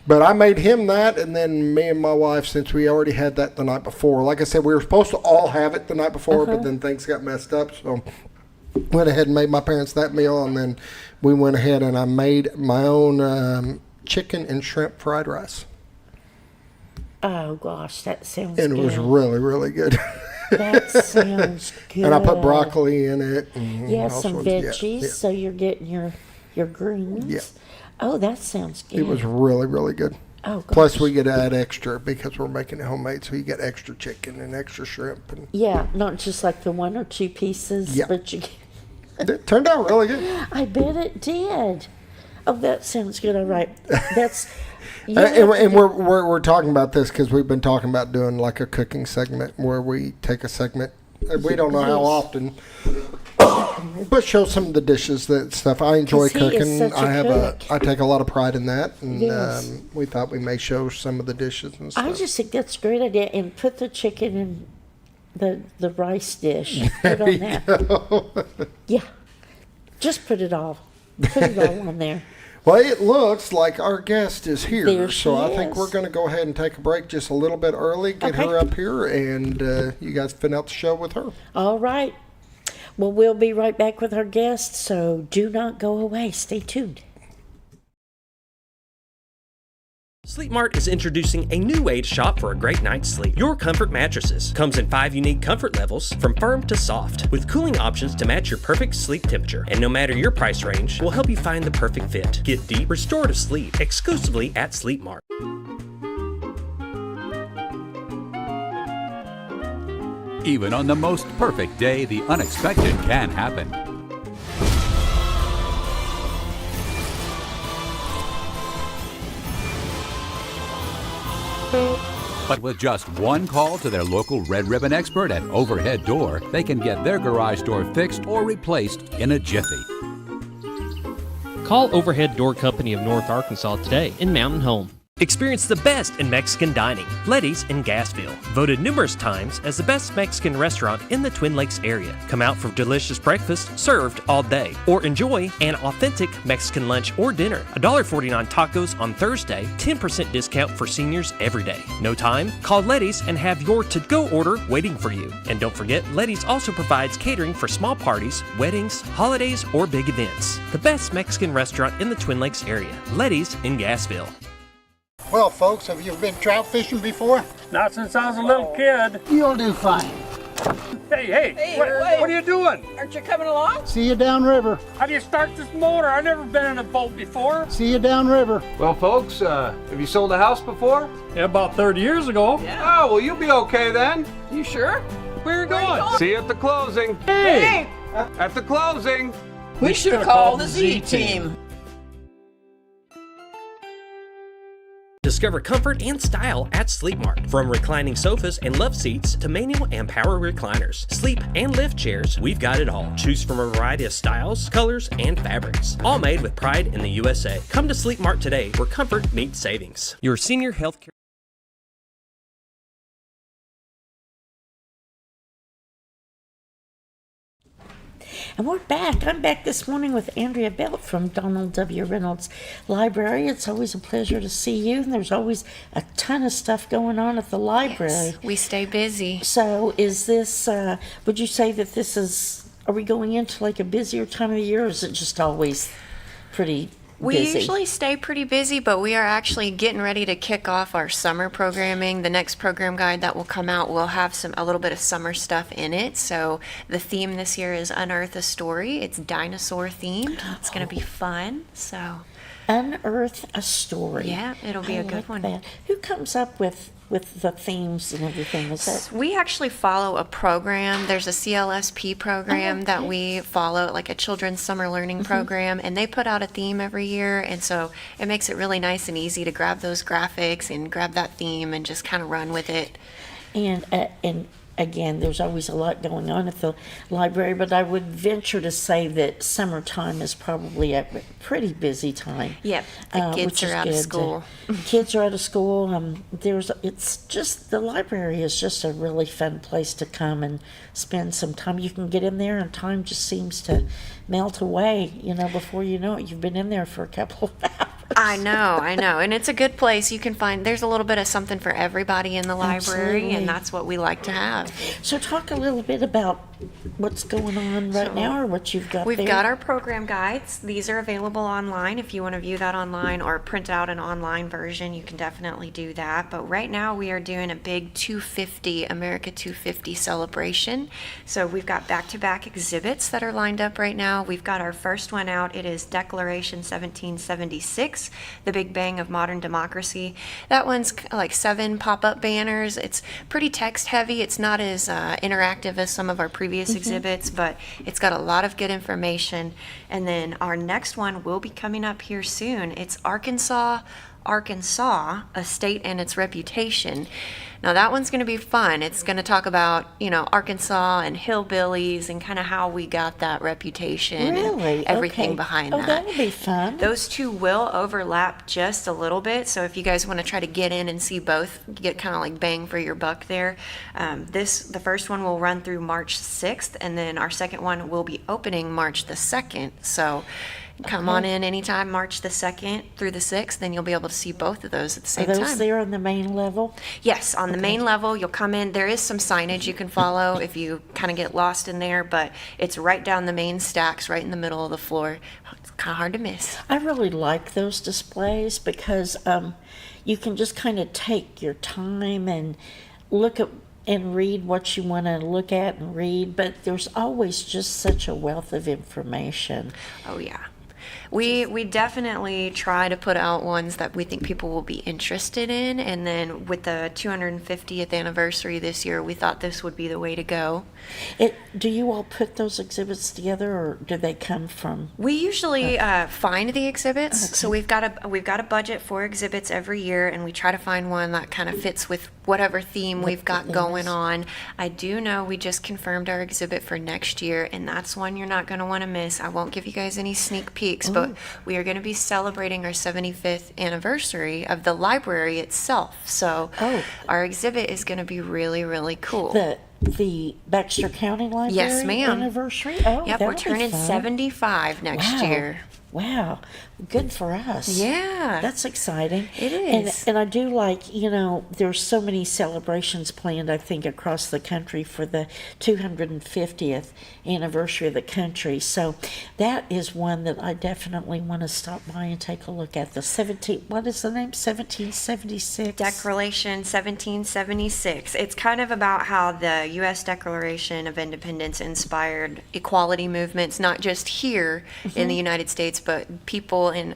But I made him that, and then me and my wife, since we already had that the night before. Like I said, we were supposed to all have it the night before, but then things got messed up. So went ahead and made my parents that meal, and then we went ahead and I made my own chicken and shrimp fried rice. Oh, gosh, that sounds good. And it was really, really good. That sounds good. And I put broccoli in it. And yeah, all some sorts veggies, yeah. so you're getting your greens. Yeah. Oh, that sounds good. It was really, really good. Oh, gosh. Plus, we get to add extra because we're making it homemade, so you get extra chicken and extra shrimp. And yeah, not just like the 1 or 2 pieces, but you. It turned out really good. I bet it did. Oh, that sounds good. All right, that's. And we're talking about this because we've been talking about doing like a cooking segment where we take a segment. We don't know how often, but show some of the dishes stuff. I enjoy cooking. I take a lot of pride in that, and we thought we may show some of the dishes and stuff. I just think that's a great idea. And put the chicken in the rice dish. Put on that. Yeah, just put it all on there. Well, it looks like our guest is here, There so she I think is. we're going to go ahead and take a break just a little bit early, get her up here, and you guys fin out the show with her. All right. Well, we'll be right back with our guest, so do not go away. Stay tuned. Sleep Mart is introducing a new way to shop for a great night's sleep. Your Comfort Mattresses comes in 5 unique comfort levels, from firm to soft, with cooling options to match your perfect sleep temperature. And no matter your price range, we'll help you find the perfect fit. Get deep, restorative sleep exclusively at Sleep Mart. Even on the most perfect day, the unexpected can happen. But with just one call to their local Red Ribbon expert at Overhead Door, they can get their garage door fixed or replaced in a jiffy. Call Overhead Door Company of North Arkansas today in Mountain Home. Experience the best in Mexican dining. Letty's in Gassville. Voted numerous times as the best Mexican restaurant in the Twin Lakes area. Come out for delicious breakfast served all day. Or enjoy an authentic Mexican lunch or dinner. $1.49 tacos on Thursday. 10% discount for seniors every day. No time? Call Letty's and have your to-go order waiting for you. And don't forget, Letty's also provides catering for small parties, weddings, holidays, or big events. The best Mexican restaurant in the Twin Lakes area. Letty's in Gassville. Well, folks, have you been trout fishing before? Not since I was a little kid. You'll do fine. Hey, what are you doing? Aren't you coming along? See you downriver. How do you start this motor? I've never been in a boat before. See you downriver. Well, folks, have you sold a house before? Yeah, about 30 years ago. Yeah. Oh, well, you'll be okay then. You sure? Where are you going? See you at the closing. Hey! At the closing. We should call the Z-Team. Discover comfort and style at Sleep Mart. From reclining sofas and love seats to manual and power recliners, sleep and lift chairs, we've got it all. Choose from a variety of styles, colors, and fabrics. All made with pride in the USA. Come to Sleep Mart today, where comfort meets savings. Your senior health care. And we're back. I'm back this morning with Andrea Belt from Donald W. Reynolds Library. It's always a pleasure to see you, and there's always a ton of stuff going on at the library. Yes, we stay busy. So is this, would you say that this is, are we going into like a busier time of the year, or is it just always pretty We busy? usually stay pretty busy, but we are actually getting ready to kick off our summer programming. The next program guide that will come out will have a little bit of summer stuff in it. So the theme this year is Unearth a Story. It's dinosaur themed. It's going to be fun. So Unearth a Story. Yeah, it'll be a good one. That. Who comes up with the themes and everything? Is that We actually follow a program. There's a CLSP program that we follow, like a children's summer learning program, and they put out a theme every year, and so it makes it really nice and easy to grab those graphics and grab that theme and just kind of run with it. And again, there's always a lot going on at the library, but I would venture to say that summertime is probably a pretty busy time. Yep, the kids which are is out of good. school. Kids are out of school. It's just, the library is just a really fun place to come and spend some time. You can get in there and time just seems to melt away, before you know it, you've been in there for a couple of hours. I know. And it's a good place. You can find, there's a little bit of something for everybody in the library, Absolutely. and that's what we like to have. So talk a little bit about what's going on right now, or what you've got We've there. got our program guides. These are available online. If you want to view that online or print out an online version, you can definitely do that. But right now we are doing a big 250, America 250 celebration. So we've got back-to-back exhibits that are lined up right now. We've got our first one out. It is Declaration 1776, the Big Bang of Modern Democracy. That one's like 7 pop-up banners. It's pretty text-heavy. It's not as interactive as some of our previous exhibits, but it's got a lot of good information. And then our next one will be coming up here soon. It's Arkansas, a state and its reputation. Now that one's going to be fun. It's going to talk about, Arkansas and hillbillies and kind of how we got that reputation and everything behind that. That'll be fun. Those two will overlap just a little bit, so if you guys want to try to get in and see both, get kind of like bang for your buck there. The first one will run through March 6th, and then our second one will be opening March the 2nd. So come on in anytime March the 2nd through the 6th, then you'll be able to see both of those at the same time. Are those there on the main level? Yes, on the main level, you'll come in. There is some signage you can follow if you kind of get lost in there, but it's right down the main stacks, right in the middle of the floor. It's kind of hard to miss. I really like those displays because you can just kind of take your time and look at and read what you want to look at and read, but there's always just such a wealth of information. Oh, yeah. We definitely try to put out ones that we think people will be interested in, and then with the 250th anniversary this year, we thought this would be the way to go. Do you all put those exhibits together, or do they come from? We usually find the exhibits, so we've got a budget for exhibits every year, and we try to find one that kind of fits with whatever theme we've got going on. I do know we just confirmed our exhibit for next year, and that's one you're not going to want to miss. I won't give you guys any sneak peeks, but we are going to be celebrating our 75th anniversary of the library itself. So our exhibit is going to be really, really cool. The Baxter County Library Yes, ma'am. anniversary? Oh, yep, we're turning 75 next year. Wow, good for us. Yeah. That's exciting. It is. And I do like, there's so many celebrations planned, I think, across the country for the 250th anniversary of the country. So that is one that I definitely want to stop by and take a look at. What is the name? 1776? Declaration 1776. It's kind of about how the U.S. Declaration of Independence inspired equality movements, not just here in the United States, but people in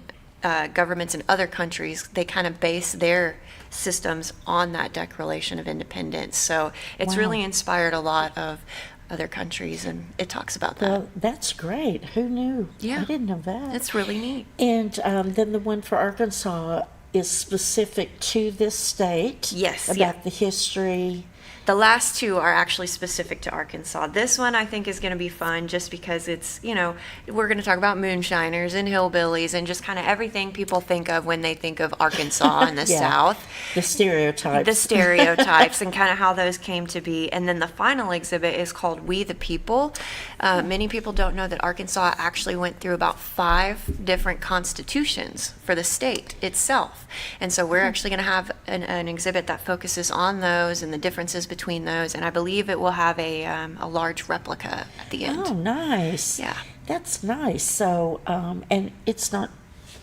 governments in other countries. They kind of base their systems on that Declaration of Independence. So it's really inspired a lot of other countries, and it talks about that. Well, that's great. Who knew? Yeah. I didn't know that. It's really neat. And then the one for Arkansas is specific to this state. Yes. About the history. The last two are actually specific to Arkansas. This one I think is going to be fun just because it's, we're going to talk about moonshiners and hillbillies and just kind of everything people think of when they think of Arkansas and the South. The stereotypes. The stereotypes and kind of how those came to be. And then the final exhibit is called We the People. Many people don't know that Arkansas actually went through about 5 different constitutions for the state itself. And so we're actually going to have an exhibit that focuses on those and the differences between those, and I believe it will have a large replica at the end. Oh, nice. Yeah. That's nice. So, and it's not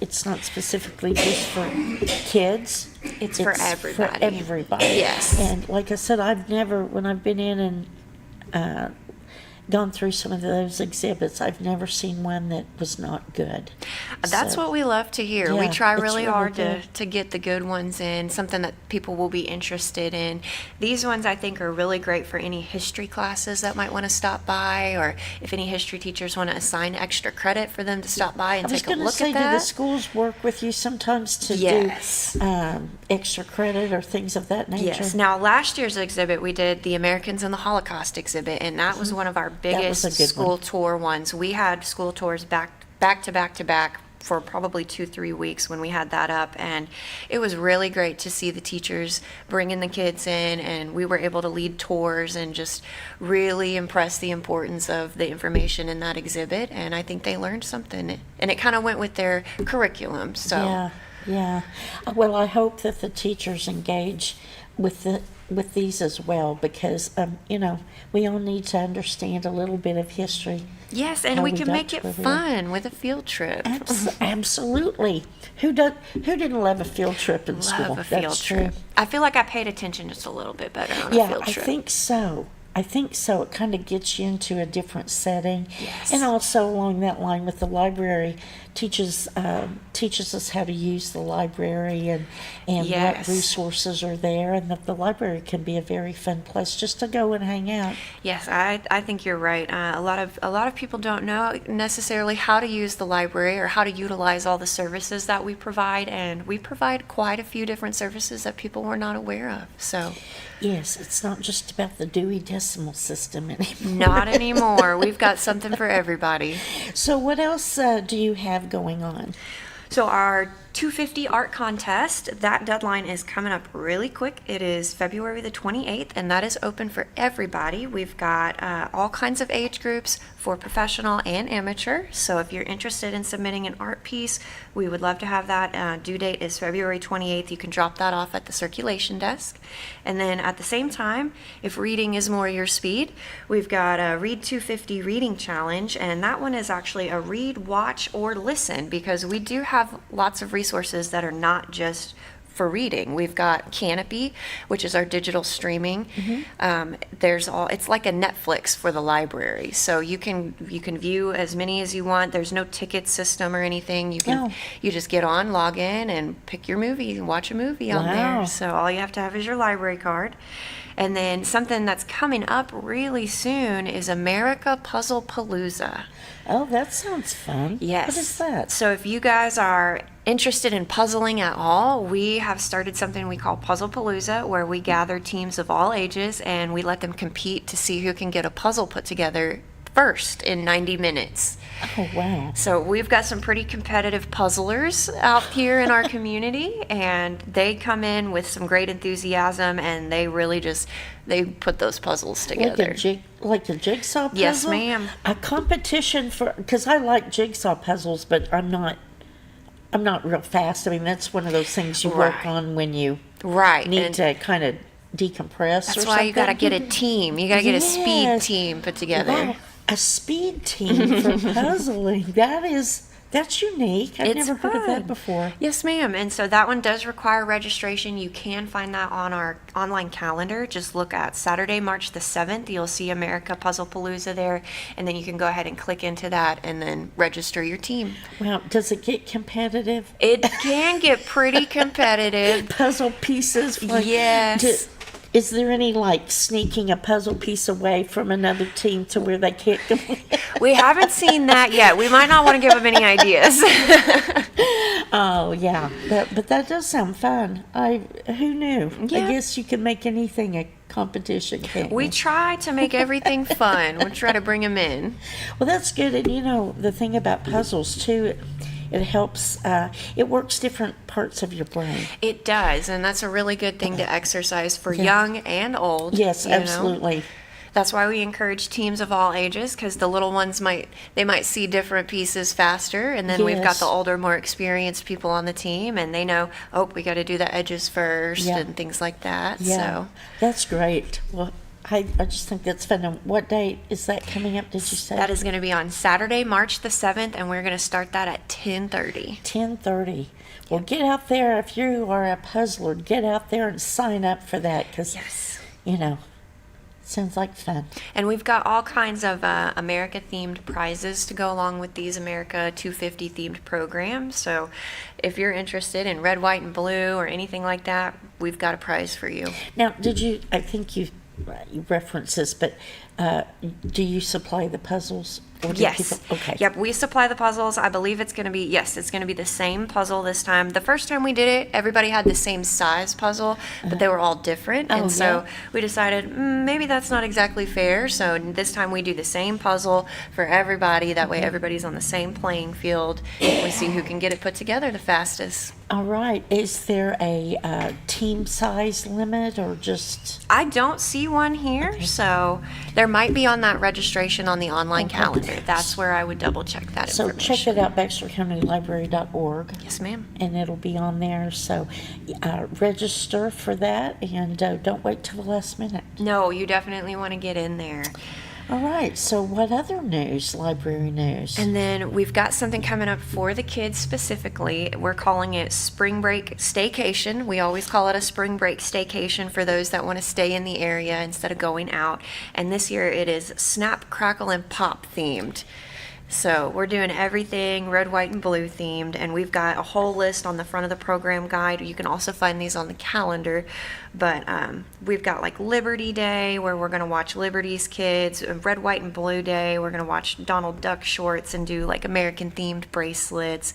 it's not specifically just for kids. It's for everybody. For everybody. Yes. And like I said, when I've been in and gone through some of those exhibits, I've never seen one that was not good. That's what we love to hear. We Yeah, try it's really really hard good. to get the good ones in, something that people will be interested in. These ones I think are really great for any history classes that might want to stop by, or if any history teachers want to assign extra credit for them to stop by and take a look say, at that. do the schools work with you sometimes to Yes. do extra credit or things of that nature? Yes. Now, last year's exhibit, we did the Americans in the Holocaust exhibit, and that was one of our was a biggest good school one. tour ones. We had school tours back to back to back for probably 2-3 weeks when we had that up, and it was really great to see the teachers bringing the kids in, and we were able to lead tours and just really impress the importance of the information in that exhibit, and I think they learned something, and it kind of went with their curriculum. So Yeah. Well, I hope that the teachers engage with these as well, because we all need to understand a little bit of history. yes, and how we can got make to it where we are. fun with a field trip. Absolutely. Who didn't love a field trip in school? Love a field That's trip. true. I feel like I paid attention just a little bit better on a Yeah, field I trip. think so. It kind of gets you into a different setting. Yes. And also along that line with the library, teaches us how to use the library and Yes. what resources are there, and that the library can be a very fun place just to go and hang out. Yes, I think you're right. A lot of people don't know necessarily how to use the library or how to utilize all the services that we provide, and we provide quite a few different services that people were not aware of. So, Yes, it's not just about the Dewey Decimal System anymore. not anymore. We've got something for everybody. So what else do you have going on? So our 250 art contest, that deadline is coming up really quick. It is February the 28th, and that is open for everybody. We've got all kinds of age groups for professional and amateur. So if you're interested in submitting an art piece, we would love to have that. Due date is February 28th. You can drop that off at the circulation desk. And then at the same time, if reading is more your speed, we've got a Read 250 Reading Challenge, and that one is actually a read, watch, or listen, because we do have lots of resources that are not just for reading. We've got Canopy, which is our digital streaming. It's like a Netflix for the library, so you can view as many as you want. There's no ticket system or anything. You just get on, log in, and pick your movie and watch a movie on there. So all you have to have is your library card. And then something that's coming up really soon is America Puzzle Palooza. Oh, that sounds fun. Yes. What is that? So if you guys are interested in puzzling at all, we have started something we call Puzzle Palooza, where we gather teams of all ages and we let them compete to see who can get a puzzle put together first in 90 minutes. Oh, wow. So we've got some pretty competitive puzzlers out here in our community, and they come in with some great enthusiasm, and they really they put those puzzles together. Like a jigsaw puzzle? Yes, ma'am. A competition because I like jigsaw puzzles, but I'm not real fast. I mean, that's one of those things you work on when you need to kind of decompress. That's why you got to get a team. You got to get a speed team put together. Wow, a speed team for puzzling. That's unique. I've never heard of that before. Yes, ma'am. And so that one does require registration. You can find that on our online calendar. Just look at Saturday, March the 7th. You'll see America Puzzle Palooza there. And then you can go ahead and click into that and then register your team. Wow. Does it get competitive? It can get pretty competitive. Puzzle pieces? Yes. Is there any sneaking a puzzle piece away from another team to where they can't go? We haven't seen that yet. We might not want to give them any ideas. Oh, yeah. But that does sound fun. Who knew? Yeah. I guess you can make anything a competition, can't We you? try to make everything fun. We try to bring them in. Well, that's good. And the thing about puzzles, too, it helps, it works different parts of your brain. It does, and that's a really good thing to exercise for young and old. Yes, you know? absolutely. That's why we encourage teams of all ages, because the little ones might see different pieces faster, and then we've got Yes. the older, more experienced people on the team, and they know, we got to do the edges first and things like that. Yeah, So that's great. Well, I just think that's fun. And what date is that coming up, did you say? That is going to be on Saturday, March the 7th, and we're going to start that at 10:30. 10:30. Well, get out there. If you are a puzzler, get out there and sign up for that because, sounds like fun. And we've got all kinds of America-themed prizes to go along with these America 250 themed programs. So if you're interested in red, white, and blue or anything like that, we've got a prize for you. Now, I think you referenced this, but do you supply the puzzles? Or do Yes. people, okay. Yep, we supply the puzzles. I believe it's going to be, it's going to be the same puzzle this time. The first time we did it, everybody had the same size puzzle, but they were all different. And so we decided maybe that's not exactly fair. So this time we do the same puzzle for everybody. That way everybody's on the same playing field. We see who can get it put together the fastest. All right. Is there a team size limit or just? I don't see one here, so there might be on that registration on the online calendar. That's where I would double check that information. So check it out, BexarCountyLibrary.org. Yes, ma'am. And it'll be on there. So register for that and don't wait till the last minute. No, you definitely want to get in there. All right. So what other news, library news? And then we've got something coming up for the kids specifically. We're calling it Spring Break Staycation. We always call it a Spring Break Staycation for those that want to stay in the area instead of going out. And this year it is Snap, Crackle, and Pop themed. So we're doing everything red, white, and blue themed, and we've got a whole list on the front of the program guide. You can also find these on the calendar, but we've got like Liberty Day, where we're going to watch Liberty's Kids, Red, White, and Blue Day, we're going to watch Donald Duck shorts and do like American-themed bracelets.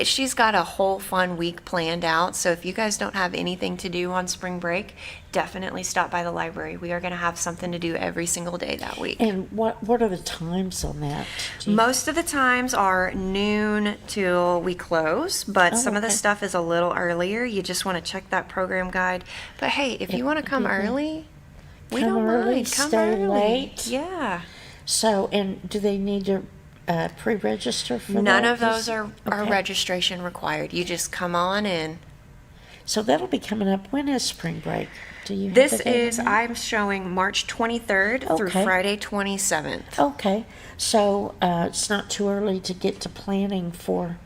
She's got a whole fun week planned out, so if you guys don't have anything to do on spring break, definitely stop by the library. We are going to have something to do every single day that week. And what are the times on that? Most of the times are noon till we close, but some of the stuff is a little earlier. You just want to check that program guide. But hey, if you want to come early, we don't mind. Come stay early. late. Yeah. So, and do they need to pre-register for that? None of those are registration required. You just come on in. So that'll be coming up. When is spring break? Do you? This is, I'm showing March 23rd through Friday 27th. Okay. So it's not too early to get to planning for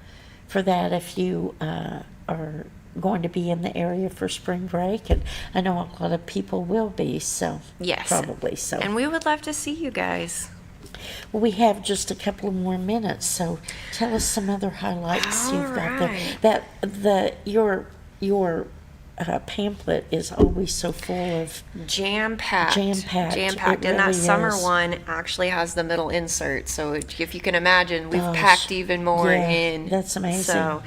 that if you are going to be in the area for spring break. And I know a lot of people will be, so yes, probably so. And we would love to see you guys. Well, we have just a couple of more minutes, so tell us some other highlights you've got there. Your pamphlet is always so full of jam-packed. It And really that summer is. one actually has the middle insert. So if you can imagine, we've packed even more in. That's amazing. So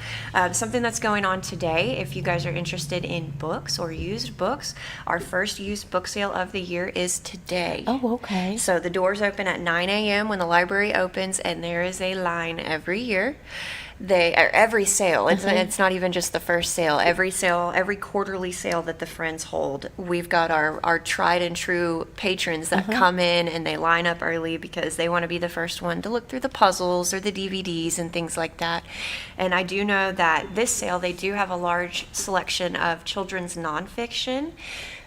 something that's going on today, if you guys are interested in books or used books, our first used book sale of the year is today. Oh, okay. So the doors open at 9 a.m. when the library opens, and there is a line every year. Every sale, it's not even just the first sale, every quarterly sale that the Friends hold, we've got our tried and true patrons that come in and they line up early because they want to be the first one to look through the puzzles or the DVDs and things like that. And I do know that this sale, they do have a large selection of children's nonfiction.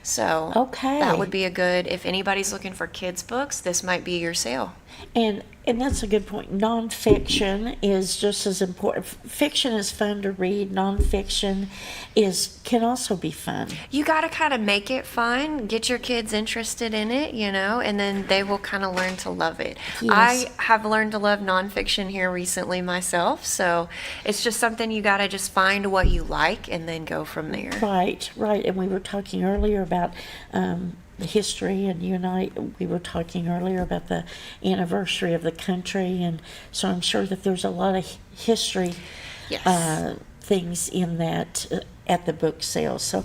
So that would be a good, if anybody's looking for kids books, this might be your sale. And that's a good point. Nonfiction is just as important. Fiction is fun to read. Nonfiction can also be fun. You got to kind of make it fun, get your kids interested in it, and then they will kind of learn to love it. Yes. I have learned to love nonfiction here recently myself, so it's just something you got to just find what you like and then go from there. Right. And we were talking earlier about the history, and you and I, we were talking earlier about the anniversary of the country, and so I'm sure that there's a lot of history things in that at the book sale. So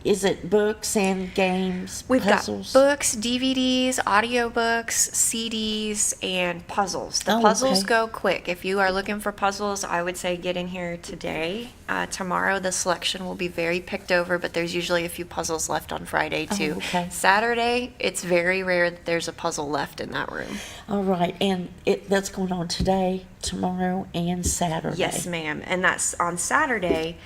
is it books and games, We've puzzles? got books, DVDs, audiobooks, CDs, and puzzles. The puzzles go quick. If you are looking for puzzles, I would say get in here today. Tomorrow the selection will be very picked over, but there's usually a few puzzles left on Friday too. Saturday, it's very rare that there's a puzzle left in that room. All right, and that's going on today, tomorrow, and Saturday. Yes, ma'am. And that's on Saturday.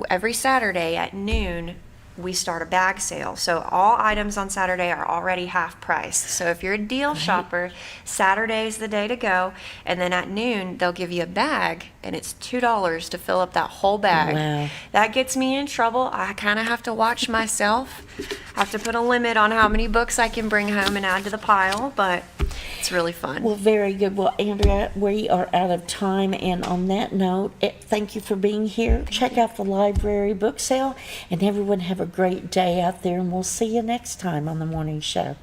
Every Saturday at noon, we start a bag sale. So all items on Saturday are already half price. So if you're a deal shopper, Saturday's the day to go. And then at noon, they'll give you a bag, and it's $2 to fill up that whole bag. Wow. That gets me in trouble. I kind of have to watch myself. I have to put a limit on how many books I can bring home and add to the pile, but it's really fun. Well, very good. Well, Andrea, we are out of time, and on that note, thank you for being here. Check out the library book sale, and everyone have a great day out there, and we'll see you next time on The Morning Show.